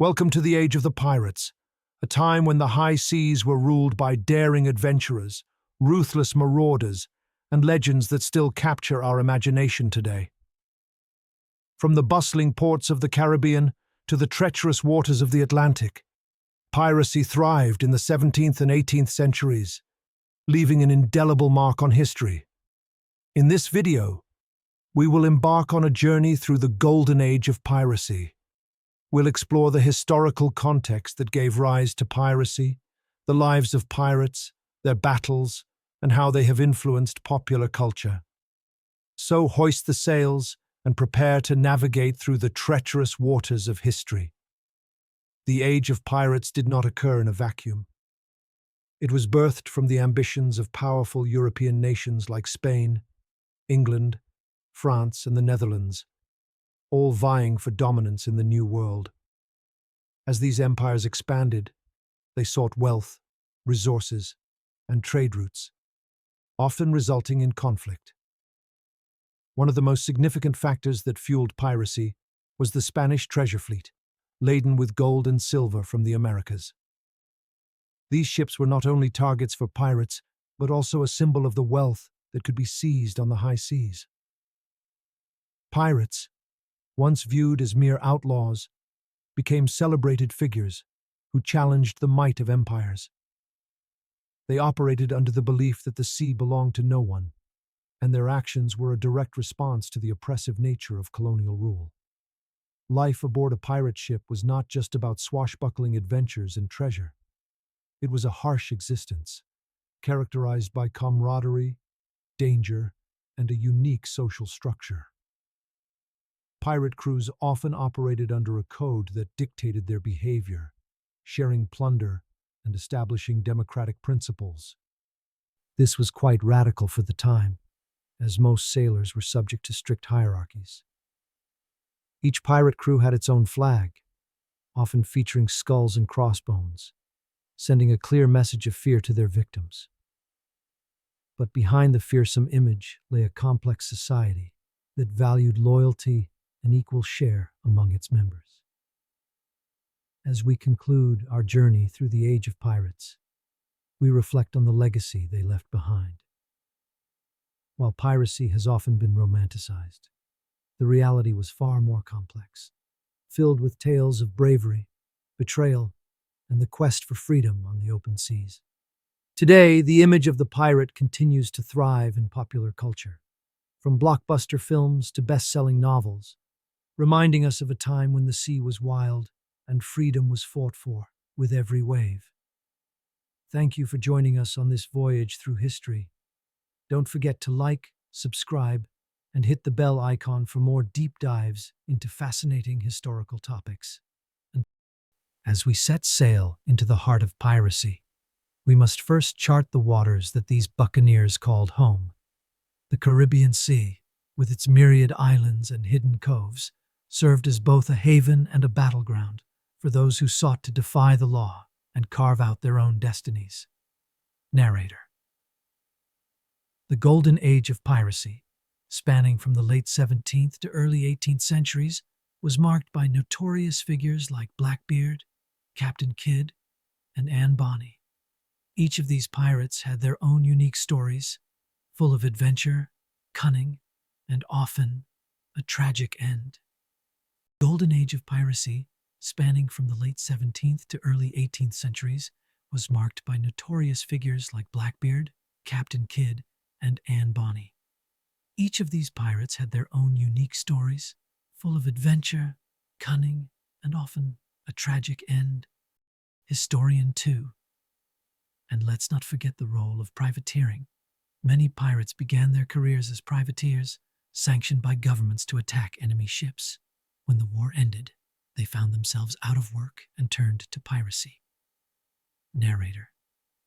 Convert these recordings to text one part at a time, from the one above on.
Welcome to the age of the pirates, a time when the high seas were ruled by daring adventurers, ruthless marauders, and legends that still capture our imagination today. From the bustling ports of the Caribbean to the treacherous waters of the Atlantic, piracy thrived in the 17th and 18th centuries, leaving an indelible mark on history. In this video, we will embark on a journey through the golden age of piracy. We'll explore the historical context that gave rise to piracy, the lives of pirates, their battles, and how they have influenced popular culture. So hoist the sails and prepare to navigate through the treacherous waters of history. The age of pirates did not occur in a vacuum. It was birthed from the ambitions of powerful European nations like Spain, England, France, and the Netherlands, all vying for dominance in the New World. As these empires expanded, they sought wealth, resources, and trade routes, often resulting in conflict. One of the most significant factors that fueled piracy was the Spanish treasure fleet, laden with gold and silver from the Americas. These ships were not only targets for pirates, but also a symbol of the wealth that could be seized on the high seas. Pirates, once viewed as mere outlaws, became celebrated figures who challenged the might of empires. They operated under the belief that the sea belonged to no one, and their actions were a direct response to the oppressive nature of colonial rule. Life aboard a pirate ship was not just about swashbuckling adventures and treasure. It was a harsh existence, characterized by camaraderie, danger, and a unique social structure. Pirate crews often operated under a code that dictated their behavior, sharing plunder and establishing democratic principles. This was quite radical for the time, as most sailors were subject to strict hierarchies. Each pirate crew had its own flag, often featuring skulls and crossbones, sending a clear message of fear to their victims. But behind the fearsome image lay a complex society that valued loyalty and equal share among its members. As we conclude our journey through the age of pirates, we reflect on the legacy they left behind. While piracy has often been romanticized, the reality was far more complex, filled with tales of bravery, betrayal, and the quest for freedom on the open seas. Today, the image of the pirate continues to thrive in popular culture, from blockbuster films to best-selling novels, reminding us of a time when the sea was wild and freedom was fought for with every wave. Thank you for joining us on this voyage through history. Don't forget to like, subscribe, and hit the bell icon for more deep dives into fascinating historical topics. And as we set sail into the heart of piracy, we must first chart the waters that these buccaneers called home. The Caribbean Sea, with its myriad islands and hidden coves, served as both a haven and a battleground for those who sought to defy the law and carve out their own destinies. Narrator. The golden age of piracy, spanning from the late 17th to early 18th centuries, was marked by notorious figures like Blackbeard, Captain Kidd, and Anne Bonny. Each of these pirates had their own unique stories, full of adventure, cunning, and often a tragic end. The golden age of piracy, spanning from the late 17th to early 18th centuries, was marked by notorious figures like Blackbeard, Captain Kidd, and Anne Bonny. Each of these pirates had their own unique stories, full of adventure, cunning, and often a tragic end. Historian 2. And let's not forget the role of privateering. Many pirates began their careers as privateers, sanctioned by governments to attack enemy ships. When the war ended, they found themselves out of work and turned to piracy. Narrator.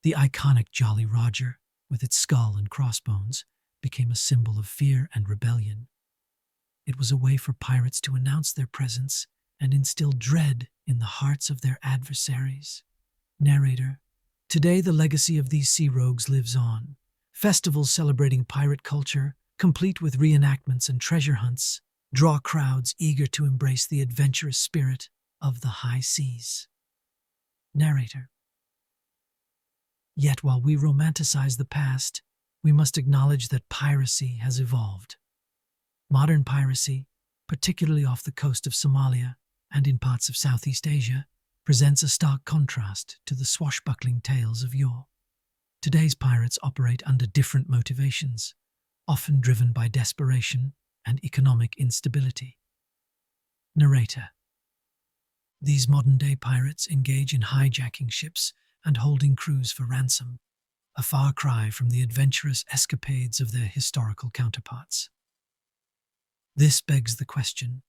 The iconic Jolly Roger, with its skull and crossbones, became a symbol of fear and rebellion. It was a way for pirates to announce their presence and instill dread in the hearts of their adversaries. Narrator. Today, the legacy of these sea rogues lives on. Festivals celebrating pirate culture, complete with reenactments and treasure hunts, draw crowds eager to embrace the adventurous spirit of the high seas. Narrator. Yet while we romanticize the past, we must acknowledge that piracy has evolved. Modern piracy, particularly off the coast of Somalia and in parts of Southeast Asia, presents a stark contrast to the swashbuckling tales of yore. Today's pirates operate under different motivations, often driven by desperation and economic instability. Narrator. These modern-day pirates engage in hijacking ships and holding crews for ransom, a far cry from the adventurous escapades of their historical counterparts. This begs the question,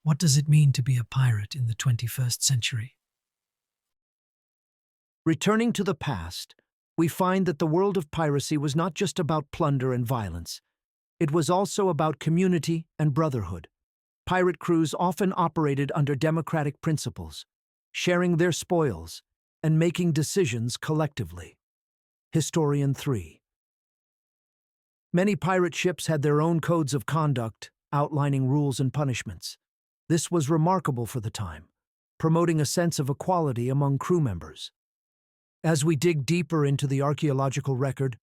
what does it mean to be a pirate in the 21st century? Returning to the past, we find that the world of piracy was not just about plunder and violence. It was also about community and brotherhood. Pirate crews often operated under democratic principles, sharing their spoils and making decisions collectively. Historian 3. Many pirate ships had their own codes of conduct, outlining rules and punishments. This was remarkable for the time, promoting a sense of equality among crew members. As we dig deeper into the archaeological record,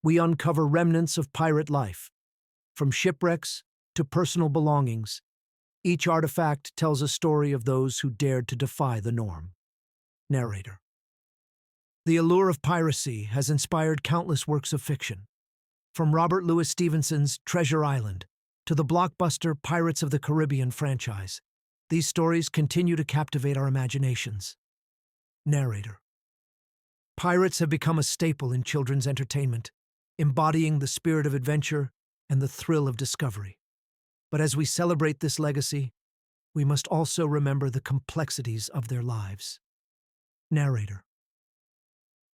we uncover remnants of pirate life. From shipwrecks to personal belongings, each artifact tells a story of those who dared to defy the norm. Narrator. The allure of piracy has inspired countless works of fiction. From Robert Louis Stevenson's Treasure Island to the blockbuster Pirates of the Caribbean franchise, these stories continue to captivate our imaginations. Narrator. Pirates have become a staple in children's entertainment, embodying the spirit of adventure and the thrill of discovery. But as we celebrate this legacy, we must also remember the complexities of their lives. Narrator.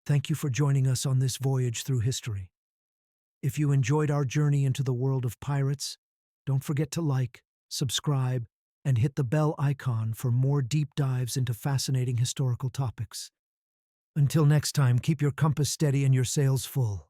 Thank you for joining us on this voyage through history. If you enjoyed our journey into the world of pirates, don't forget to like, subscribe, and hit the bell icon for more deep dives into fascinating historical topics. Until next time, keep your compass steady and your sails full.